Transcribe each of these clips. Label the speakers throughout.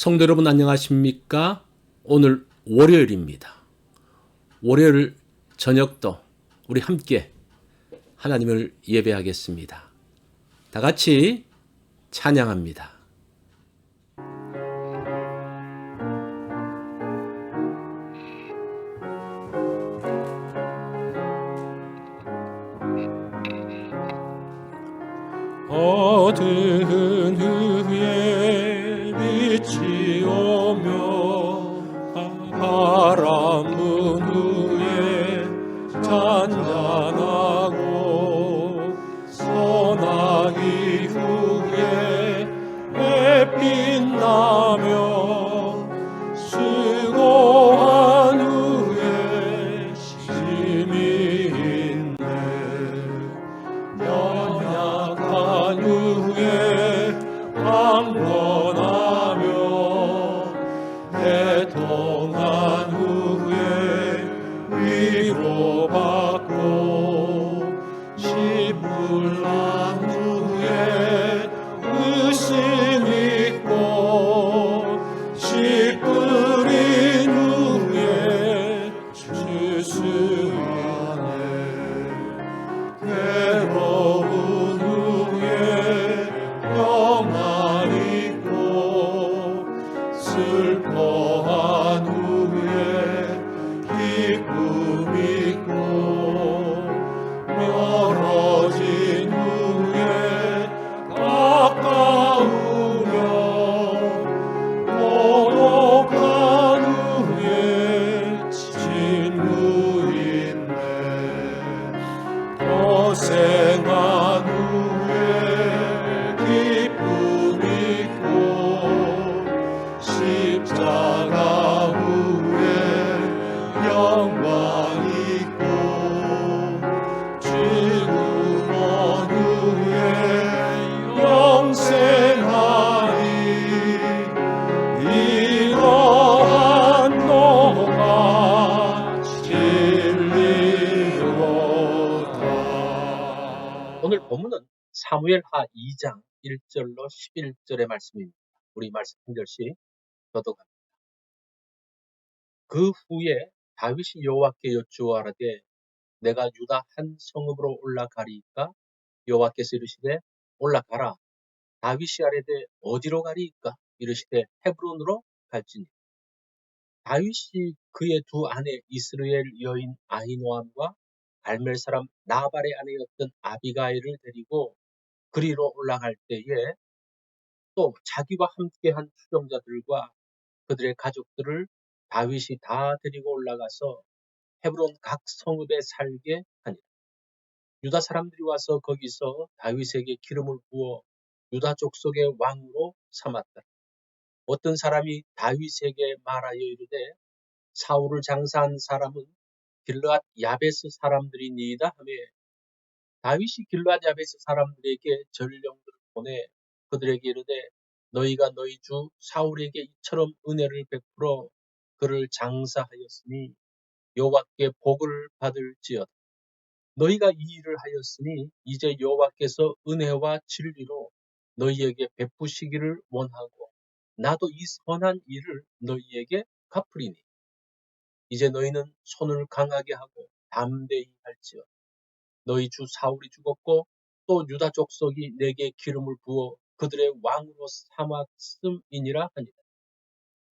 Speaker 1: 성도 여러분 안녕하십니까? 오늘 월요일입니다. 월요일 저녁도 우리 함께 하나님을 예배하겠습니다. 다 같이 찬양합니다. 어두운 후에 빛이 오며 바람 분 후에 잔잔하고 소나기 후에 햇빛 나며 수고한 후에 쉼이 있네. 연약한 후에 강건하며 애통한 후에 위로받고 시불난 후에 의심 있고 씨 뿌린 후에 주수 안에 괴로운 후에 평안 있고 슬퍼한 후에 기쁨 있고 멀어진 후에 가까우며 고독한 후에 친구 있네. 고생한 후에 기쁨 있고 십자가 후에 영광 있고 죽음 후에 영생하리. 이러한 노가 진리로다. 오늘 본문은 사무엘하 2장 1절로 11절의 말씀입니다. 우리 말씀 한 절씩 교독합니다. 그 후에 다윗이 여호와께 여쭈어하되 내가 유다 한 성읍으로 올라가리이까? 여호와께서 이르시되 올라가라. 다윗이 아뢰되 어디로 가리이까? 이르시되 헤브론으로 갈지니. 다윗이 그의 두 아내 이스라엘 여인 아히노암과 갈멜 사람 나발의 아내였던 아비가일을 데리고 그리로 올라갈 때에 또 자기와 함께한 추종자들과 그들의 가족들을 다윗이 다 데리고 올라가서 헤브론 각 성읍에 살게 하니라. 유다 사람들이 와서 거기서 다윗에게 기름을 부어 유다 족속의 왕으로 삼았다. 어떤 사람이 다윗에게 말하여 이르되 사울을 장사한 사람은 길르앗 야베스 사람들이니이다 하며 다윗이 길르앗 야베스 사람들에게 전령들을 보내 그들에게 이르되 너희가 너희 주 사울에게 이처럼 은혜를 베풀어 그를 장사하였으니 여호와께 복을 받을지어다. 너희가 이 일을 하였으니 이제 여호와께서 은혜와 진리로 너희에게 베푸시기를 원하고 나도 이 선한 일을 너희에게 갚으리니 이제 너희는 손을 강하게 하고 담대히 할지어다. 너희 주 사울이 죽었고 또 유다 족속이 내게 기름을 부어 그들의 왕으로 삼았음이니라 하니라.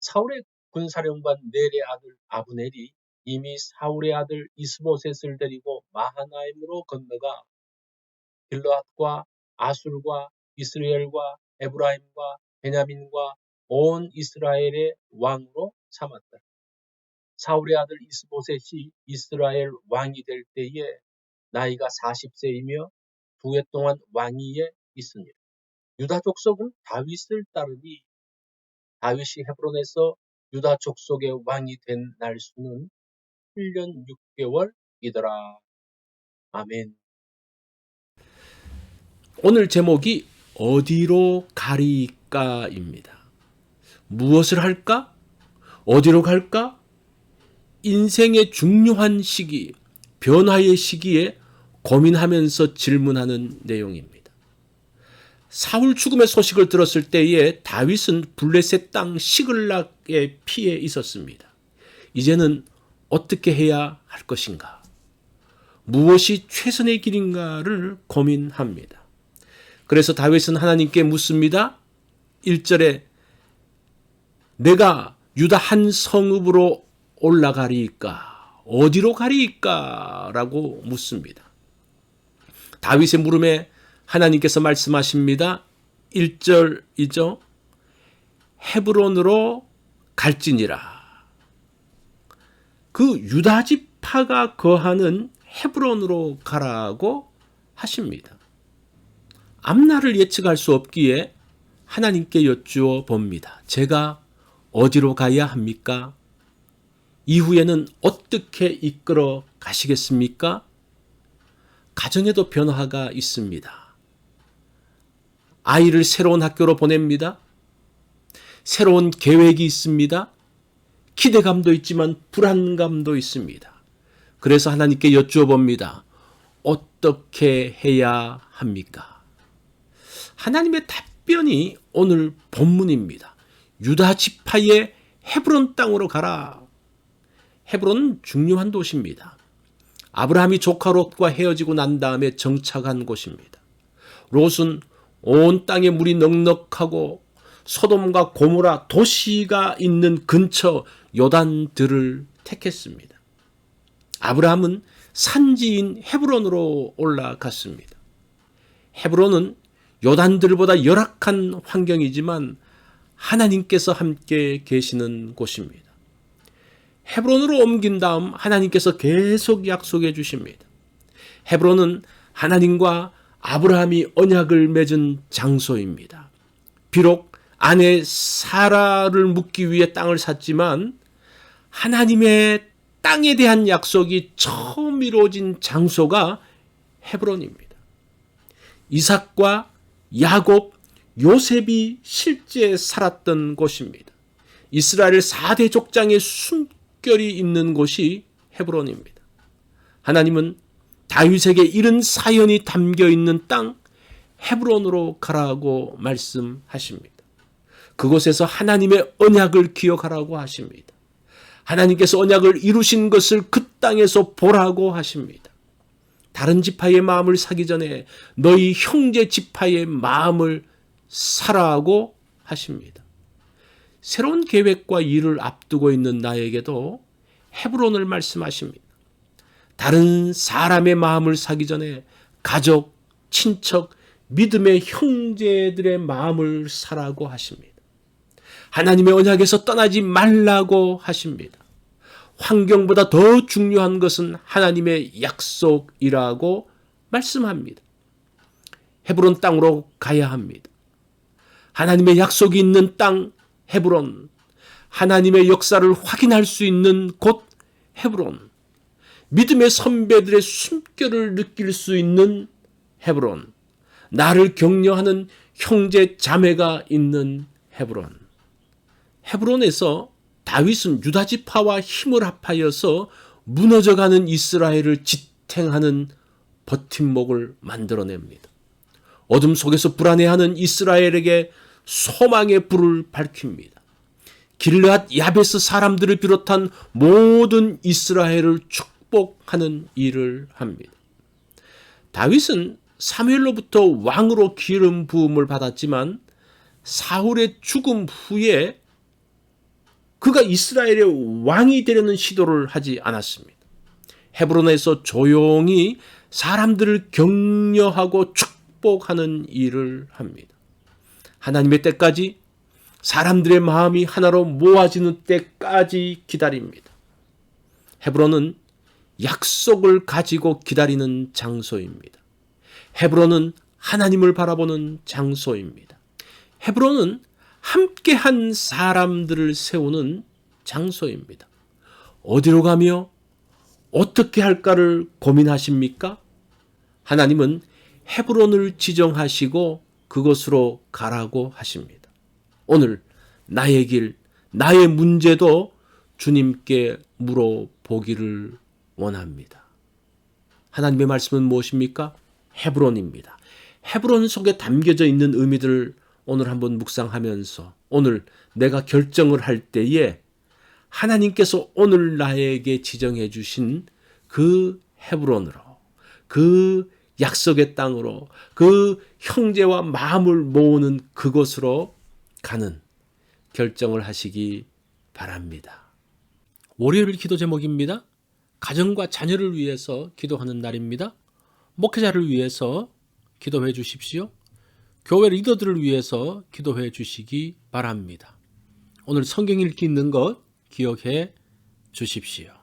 Speaker 1: 사울의 군사령관 넬의 아들 아브넬이 이미 사울의 아들 이스보셋을 데리고 마하나임으로 건너가 길르앗과 아술과 이스라엘과 에브라임과 베냐민과 온 이스라엘의 왕으로 삼았다. 사울의 아들 이스보셋이 이스라엘 왕이 될 때에 나이가 40세이며 두 해 동안 왕위에 있으니라. 유다 족속은 다윗을 따르니 다윗이 헤브론에서 유다 족속의 왕이 된 날수는 1년 6개월이더라. 아멘. 오늘 제목이 어디로 가리까입니다. 무엇을 할까? 어디로 갈까? 인생의 중요한 시기, 변화의 시기에 고민하면서 질문하는 내용입니다.
Speaker 2: 사울 죽음의 소식을 들었을 때에 다윗은 블레셋 땅 시글락의 피해 있었습니다. 이제는 어떻게 해야 할 것인가? 무엇이 최선의 길인가를 고민합니다. 그래서 다윗은 하나님께 묻습니다. 1절에 내가 유다 한 성읍으로 올라가리이까? 어디로 가리이까? 라고 묻습니다. 다윗의 물음에 하나님께서 말씀하십니다. 1절이죠. 헤브론으로 갈지니라. 그 유다 지파가 거하는 헤브론으로 가라고 하십니다. 앞날을 예측할 수 없기에 하나님께 여쭈어 봅니다. 제가 어디로 가야 합니까? 이후에는 어떻게 이끌어 가시겠습니까? 가정에도 변화가 있습니다. 아이를 새로운 학교로 보냅니다. 새로운 계획이 있습니다. 기대감도 있지만 불안감도 있습니다. 그래서 하나님께 여쭈어 봅니다. 어떻게 해야 합니까? 하나님의 답변이 오늘 본문입니다. 유다 지파의 헤브론 땅으로 가라. 헤브론은 중요한 도시입니다. 아브라함이 조카 롯과 헤어지고 난 다음에 정착한 곳입니다. 롯은 온 땅에 물이 넉넉하고 소돔과 고모라 도시가 있는 근처 요단들을 택했습니다. 아브라함은 산지인 헤브론으로 올라갔습니다. 헤브론은 요단들보다 열악한 환경이지만 하나님께서 함께 계시는 곳입니다. 헤브론으로 옮긴 다음 하나님께서 계속 약속해 주십니다. 헤브론은 하나님과 아브라함이 언약을 맺은 장소입니다. 비록 아내 사라를 묻기 위해 땅을 샀지만 하나님의 땅에 대한 약속이 처음 이루어진 장소가 헤브론입니다. 이삭과 야곱, 요셉이 실제 살았던 곳입니다. 이스라엘 4대 족장의 숨결이 있는 곳이 헤브론입니다. 하나님은 다윗에게 이런 사연이 담겨 있는 땅 헤브론으로 가라고 말씀하십니다. 그곳에서 하나님의 언약을 기억하라고 하십니다. 하나님께서 언약을 이루신 것을 그 땅에서 보라고 하십니다. 다른 지파의 마음을 사기 전에 너희 형제 지파의 마음을 사라고 하십니다. 새로운 계획과 일을 앞두고 있는 나에게도 헤브론을 말씀하십니다. 다른 사람의 마음을 사기 전에 가족, 친척, 믿음의 형제들의 마음을 사라고 하십니다. 하나님의 언약에서 떠나지 말라고 하십니다. 환경보다 더 중요한 것은 하나님의 약속이라고 말씀합니다. 헤브론 땅으로 가야 합니다. 하나님의 약속이 있는 땅 헤브론, 하나님의 역사를 확인할 수 있는 곳 헤브론, 믿음의 선배들의 숨결을 느낄 수 있는 헤브론, 나를 격려하는 형제 자매가 있는 헤브론. 헤브론에서 다윗은 유다 지파와 힘을 합하여서 무너져가는 이스라엘을 지탱하는 버팀목을 만들어냅니다. 어둠 속에서 불안해하는 이스라엘에게 소망의 불을 밝힙니다. 길르앗 야베스 사람들을 비롯한 모든 이스라엘을 축복하는 일을 합니다. 다윗은 사무엘로부터 왕으로 기름 부음을 받았지만 사울의 죽음 후에 그가 이스라엘의 왕이 되려는 시도를 하지 않았습니다. 헤브론에서 조용히 사람들을 격려하고 축복하는 일을 합니다. 하나님의 때까지 사람들의 마음이 하나로 모아지는 때까지 기다립니다. 헤브론은 약속을 가지고 기다리는 장소입니다. 헤브론은 하나님을 바라보는 장소입니다. 헤브론은 함께한 사람들을 세우는 장소입니다. 어디로 가며 어떻게 할까를 고민하십니까? 하나님은 헤브론을 지정하시고 그곳으로 가라고 하십니다. 오늘 나의 길, 나의 문제도 주님께 물어보기를 원합니다. 하나님의 말씀은 무엇입니까? 헤브론입니다. 헤브론 속에 담겨져 있는 의미들을 오늘 한번 묵상하면서 오늘 내가 결정을 할 때에 하나님께서 오늘 나에게 지정해 주신 그 헤브론으로, 그 약속의 땅으로, 그 형제와 마음을 모으는 그곳으로 가는 결정을 하시기 바랍니다. 월요일 기도 제목입니다. 가정과 자녀를 위해서 기도하는 날입니다. 목회자를 위해서 기도해 주십시오. 교회 리더들을 위해서 기도해 주시기 바랍니다. 오늘 성경 읽기 있는 것 기억해 주십시오.